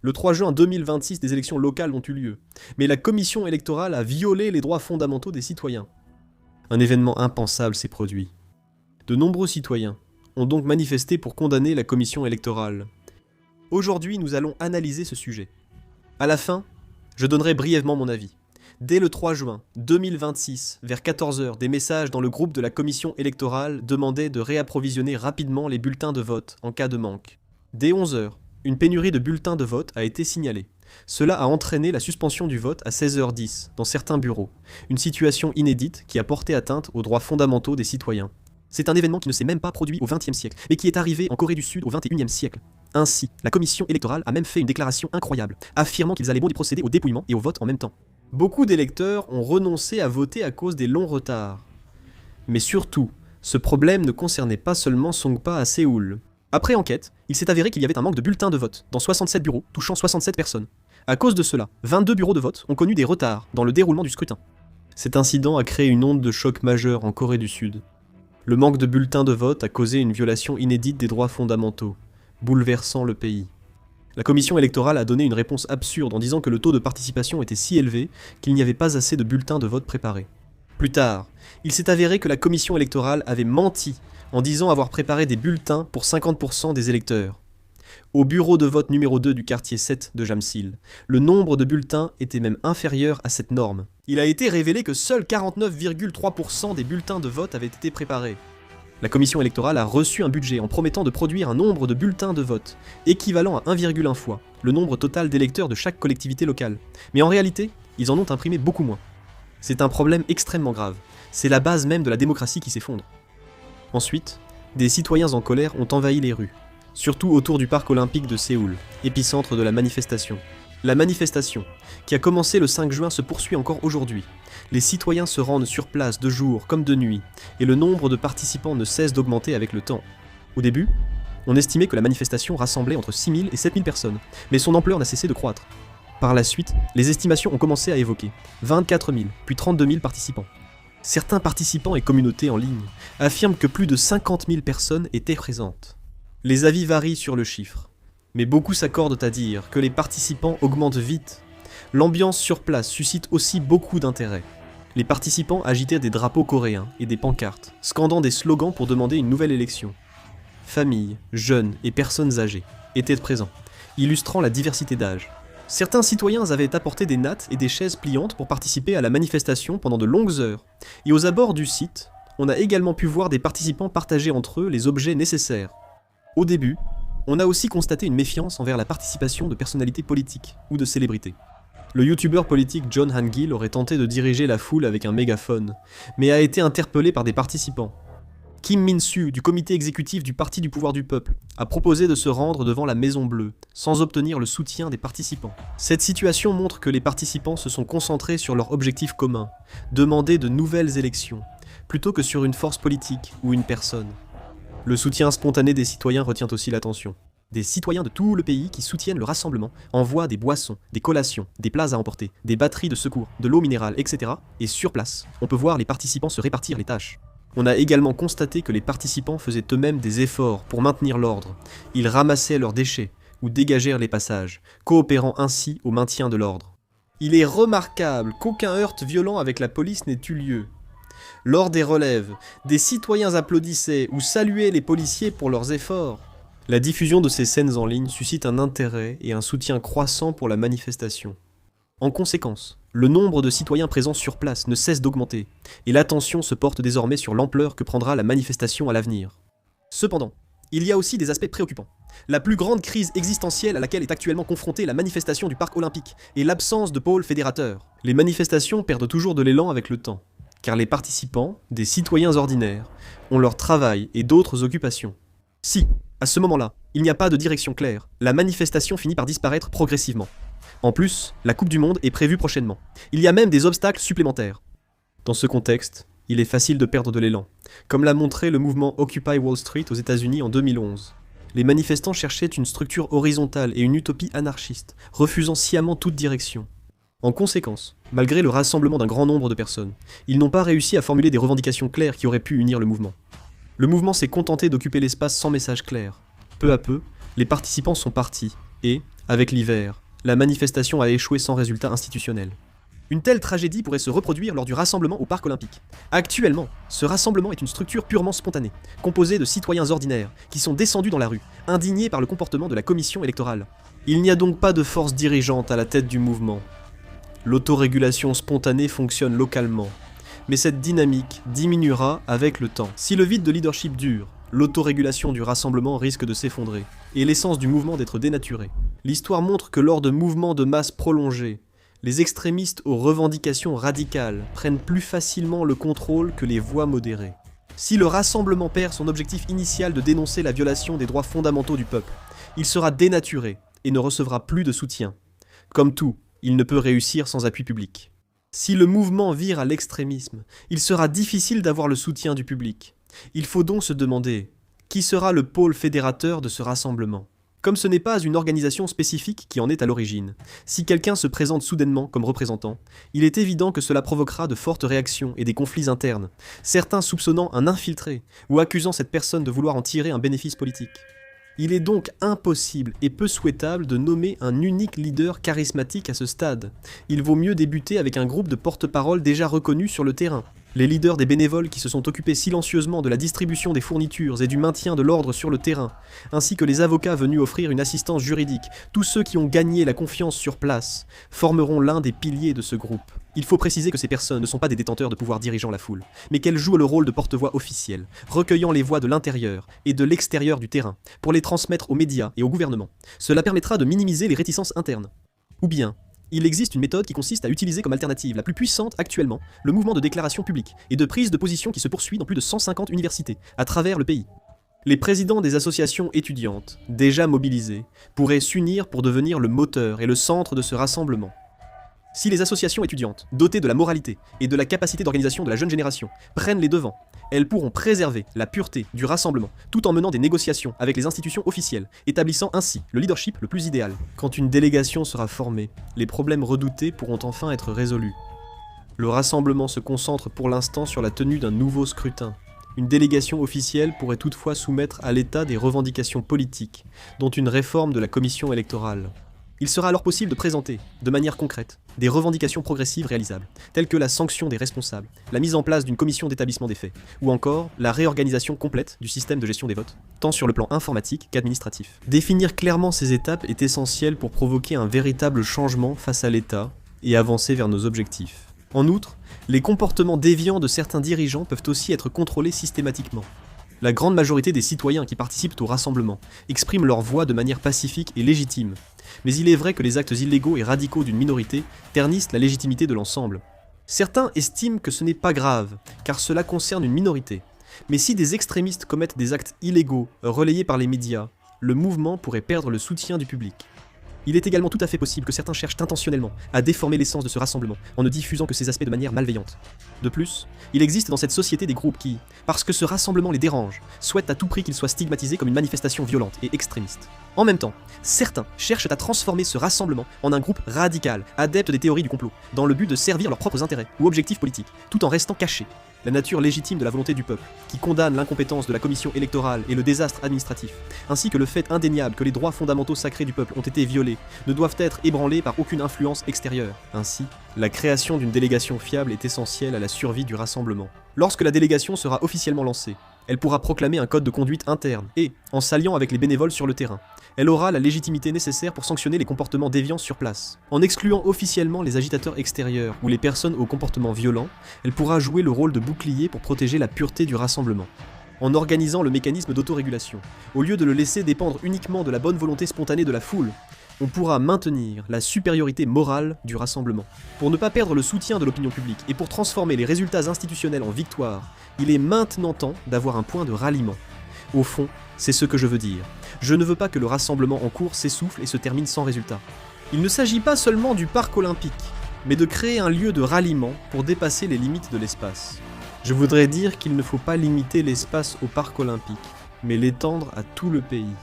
Le 3 juin 2026, des élections locales ont eu lieu, mais la commission électorale a violé les droits fondamentaux des citoyens. Un événement impensable s'est produit. De nombreux citoyens ont donc manifesté pour condamner la commission électorale. Aujourd'hui, nous allons analyser ce sujet. À la fin, je donnerai brièvement mon avis. Dès le 3 juin 2026, vers 14 h, des messages dans le groupe de la commission électorale demandaient de réapprovisionner rapidement les bulletins de vote en cas de manque. Dès 11 h, une pénurie de bulletins de vote a été signalée. Cela a entraîné la suspension du vote à 16 h 10 dans certains bureaux, une situation inédite qui a porté atteinte aux droits fondamentaux des citoyens. C'est un événement qui ne s'est même pas produit au XXe siècle, mais qui est arrivé en Corée du Sud au XXIe siècle. Ainsi, la commission électorale a même fait une déclaration incroyable, affirmant qu'ils allaient procéder au dépouillement et au vote en même temps. Beaucoup d'électeurs ont renoncé à voter à cause des longs retards. Mais surtout, ce problème ne concernait pas seulement Songpa à Séoul. Après enquête, il s'est avéré qu'il y avait un manque de bulletins de vote dans 67 bureaux, touchant 67 personnes. À cause de cela, 22 bureaux de vote ont connu des retards dans le déroulement du scrutin. Cet incident a créé une onde de choc majeure en Corée du Sud. Le manque de bulletins de vote a causé une violation inédite des droits fondamentaux, bouleversant le pays. La commission électorale a donné une réponse absurde en disant que le taux de participation était si élevé qu'il n'y avait pas assez de bulletins de vote préparés. Plus tard, il s'est avéré que la commission électorale avait menti en disant avoir préparé des bulletins pour 50% des électeurs. Au bureau de vote numéro 2 du quartier 7 de Jamsil, le nombre de bulletins était même inférieur à cette norme. Il a été révélé que seuls 49,3% des bulletins de vote avaient été préparés. La commission électorale a reçu un budget en promettant de produire un nombre de bulletins de vote équivalent à 1,1 fois le nombre total d'électeurs de chaque collectivité locale. Mais en réalité, ils en ont imprimé beaucoup moins. C'est un problème extrêmement grave. C'est la base même de la démocratie qui s'effondre. Ensuite, des citoyens en colère ont envahi les rues, surtout autour du parc olympique de Séoul, épicentre de la manifestation. La manifestation, qui a commencé le 5 juin, se poursuit encore aujourd'hui. Les citoyens se rendent sur place de jour comme de nuit, et le nombre de participants ne cesse d'augmenter avec le temps. Au début, on estimait que la manifestation rassemblait entre 6 000 et 7 000 personnes, mais son ampleur n'a cessé de croître. Par la suite, les estimations ont commencé à évoquer 24 000, puis 32 000 participants. Certains participants et communautés en ligne affirment que plus de 50 000 personnes étaient présentes. Les avis varient sur le chiffre, mais beaucoup s'accordent à dire que les participants augmentent vite. L'ambiance sur place suscite aussi beaucoup d'intérêt. Les participants agitaient des drapeaux coréens et des pancartes, scandant des slogans pour demander une nouvelle élection. Familles, jeunes et personnes âgées étaient présents, illustrant la diversité d'âge. Certains citoyens avaient apporté des nattes et des chaises pliantes pour participer à la manifestation pendant de longues heures, et aux abords du site, on a également pu voir des participants partager entre eux les objets nécessaires. Au début, on a aussi constaté une méfiance envers la participation de personnalités politiques ou de célébrités. Le youtubeur politique John Han-gil aurait tenté de diriger la foule avec un mégaphone, mais a été interpellé par des participants. Kim Min-soo, du comité exécutif du Parti du pouvoir du peuple, a proposé de se rendre devant la Maison Bleue, sans obtenir le soutien des participants. Cette situation montre que les participants se sont concentrés sur leur objectif commun, demander de nouvelles élections, plutôt que sur une force politique ou une personne. Le soutien spontané des citoyens retient aussi l'attention. Des citoyens de tout le pays qui soutiennent le rassemblement envoient des boissons, des collations, des plats à emporter, des batteries de secours, de l'eau minérale, etc. Et sur place, on peut voir les participants se répartir les tâches. On a également constaté que les participants faisaient eux-mêmes des efforts pour maintenir l'ordre. Ils ramassaient leurs déchets ou dégagèrent les passages, coopérant ainsi au maintien de l'ordre. Il est remarquable qu'aucun heurt violent avec la police n'ait eu lieu. Lors des relèves, des citoyens applaudissaient ou saluaient les policiers pour leurs efforts. La diffusion de ces scènes en ligne suscite un intérêt et un soutien croissant pour la manifestation. En conséquence, le nombre de citoyens présents sur place ne cesse d'augmenter, et l'attention se porte désormais sur l'ampleur que prendra la manifestation à l'avenir. Cependant, il y a aussi des aspects préoccupants. La plus grande crise existentielle à laquelle est actuellement confrontée la manifestation du parc olympique est l'absence de pôle fédérateur. Les manifestations perdent toujours de l'élan avec le temps, car les participants, des citoyens ordinaires, ont leur travail et d'autres occupations. Si, à ce moment-là, il n'y a pas de direction claire, la manifestation finit par disparaître progressivement. En plus, la Coupe du Monde est prévue prochainement. Il y a même des obstacles supplémentaires. Dans ce contexte, il est facile de perdre de l'élan, comme l'a montré le mouvement Occupy Wall Street aux États-Unis en 2011. Les manifestants cherchaient une structure horizontale et une utopie anarchiste, refusant sciemment toute direction. En conséquence, malgré le rassemblement d'un grand nombre de personnes, ils n'ont pas réussi à formuler des revendications claires qui auraient pu unir le mouvement. Le mouvement s'est contenté d'occuper l'espace sans message clair. Peu à peu, les participants sont partis et, Avec l'hiver, la manifestation a échoué sans résultat institutionnel. Une telle tragédie pourrait se reproduire lors du rassemblement au Parc Olympique. Actuellement, ce rassemblement est une structure purement spontanée, composée de citoyens ordinaires qui sont descendus dans la rue, indignés par le comportement de la commission électorale. Il n'y a donc pas de force dirigeante à la tête du mouvement. L'autorégulation spontanée fonctionne localement, mais cette dynamique diminuera avec le temps. Si le vide de leadership dure, l'autorégulation du rassemblement risque de s'effondrer, et l'essence du mouvement d'être dénaturée. L'histoire montre que lors de mouvements de masse prolongés, les extrémistes aux revendications radicales prennent plus facilement le contrôle que les voix modérées. Si le rassemblement perd son objectif initial de dénoncer la violation des droits fondamentaux du peuple, il sera dénaturé et ne recevra plus de soutien. Comme tout, il ne peut réussir sans appui public. Si le mouvement vire à l'extrémisme, il sera difficile d'avoir le soutien du public. Il faut donc se demander, qui sera le pôle fédérateur de ce rassemblement ? Comme ce n'est pas une organisation spécifique qui en est à l'origine, si quelqu'un se présente soudainement comme représentant, il est évident que cela provoquera de fortes réactions et des conflits internes, certains soupçonnant un infiltré ou accusant cette personne de vouloir en tirer un bénéfice politique. Il est donc impossible et peu souhaitable de nommer un unique leader charismatique à ce stade. Il vaut mieux débuter avec un groupe de porte-parole déjà reconnus sur le terrain. Les leaders des bénévoles qui se sont occupés silencieusement de la distribution des fournitures et du maintien de l'ordre sur le terrain, ainsi que les avocats venus offrir une assistance juridique, tous ceux qui ont gagné la confiance sur place, formeront l'un des piliers de ce groupe. Il faut préciser que ces personnes ne sont pas des détenteurs de pouvoir dirigeant la foule, mais qu'elles jouent le rôle de porte-voix officiels, recueillant les voix de l'intérieur et de l'extérieur du terrain, pour les transmettre aux médias et au gouvernement. Cela permettra de minimiser les réticences internes. Ou bien, il existe une méthode qui consiste à utiliser comme alternative la plus puissante actuellement le mouvement de déclaration publique et de prise de position qui se poursuit dans plus de 150 universités à travers le pays. Les présidents des associations étudiantes, déjà mobilisées, pourraient s'unir pour devenir le moteur et le centre de ce rassemblement. Si les associations étudiantes, dotées de la moralité et de la capacité d'organisation de la jeune génération, prennent les devants, elles pourront préserver la pureté du rassemblement, tout en menant des négociations avec les institutions officielles, établissant ainsi le leadership le plus idéal. Quand une délégation sera formée, les problèmes redoutés pourront enfin être résolus. Le rassemblement se concentre pour l'instant sur la tenue d'un nouveau scrutin. Une délégation officielle pourrait toutefois soumettre à l'État des revendications politiques, dont une réforme de la commission électorale. Il sera alors possible de présenter, de manière concrète, des revendications progressives réalisables, telles que la sanction des responsables, la mise en place d'une commission d'établissement des faits, ou encore la réorganisation complète du système de gestion des votes, tant sur le plan informatique qu'administratif. Définir clairement ces étapes est essentiel pour provoquer un véritable changement face à l'État et avancer vers nos objectifs. En outre, les comportements déviants de certains dirigeants peuvent aussi être contrôlés systématiquement. La grande majorité des citoyens qui participent au rassemblement expriment leur voix de manière pacifique et légitime. Mais il est vrai que les actes illégaux et radicaux d'une minorité ternissent la légitimité de l'ensemble. Certains estiment que ce n'est pas grave, car cela concerne une minorité. Mais si des extrémistes commettent des actes illégaux relayés par les médias, le mouvement pourrait perdre le soutien du public. Il est également tout à fait possible que certains cherchent intentionnellement à déformer l'essence de ce rassemblement en ne diffusant que ces aspects de manière malveillante. De plus, il existe dans cette société des groupes qui, parce que ce rassemblement les dérange, souhaitent à tout prix qu'il soit stigmatisé comme une manifestation violente et extrémiste. En même temps, certains cherchent à transformer ce rassemblement en un groupe radical, adepte des théories du complot, dans le but de servir leurs propres intérêts ou objectifs politiques, tout en restant cachés. La nature légitime de la volonté du peuple, qui condamne l'incompétence de la commission électorale et le désastre administratif, ainsi que le fait indéniable que les droits fondamentaux sacrés du peuple ont été violés, ne doivent être ébranlés par aucune influence extérieure. Ainsi, la création d'une délégation fiable est essentielle à la survie du rassemblement. Lorsque la délégation sera officiellement lancée, elle pourra proclamer un code de conduite interne et, en s'alliant avec les bénévoles sur le terrain, elle aura la légitimité nécessaire pour sanctionner les comportements déviants sur place. En excluant officiellement les agitateurs extérieurs ou les personnes aux comportements violents, elle pourra jouer le rôle de bouclier pour protéger la pureté du rassemblement. En organisant le mécanisme d'autorégulation, au lieu de le laisser dépendre uniquement de la bonne volonté spontanée de la foule, on pourra maintenir la supériorité morale du rassemblement. Pour ne pas perdre le soutien de l'opinion publique et pour transformer les résultats institutionnels en victoire, il est maintenant temps d'avoir un point de ralliement. Au fond, c'est ce que je veux dire. Je ne veux pas que le rassemblement en cours s'essouffle et se termine sans résultat. Il ne s'agit pas seulement du parc olympique, mais de créer un lieu de ralliement pour dépasser les limites de l'espace. Je voudrais dire qu'il ne faut pas limiter l'espace au parc olympique, mais l'étendre à tout le pays.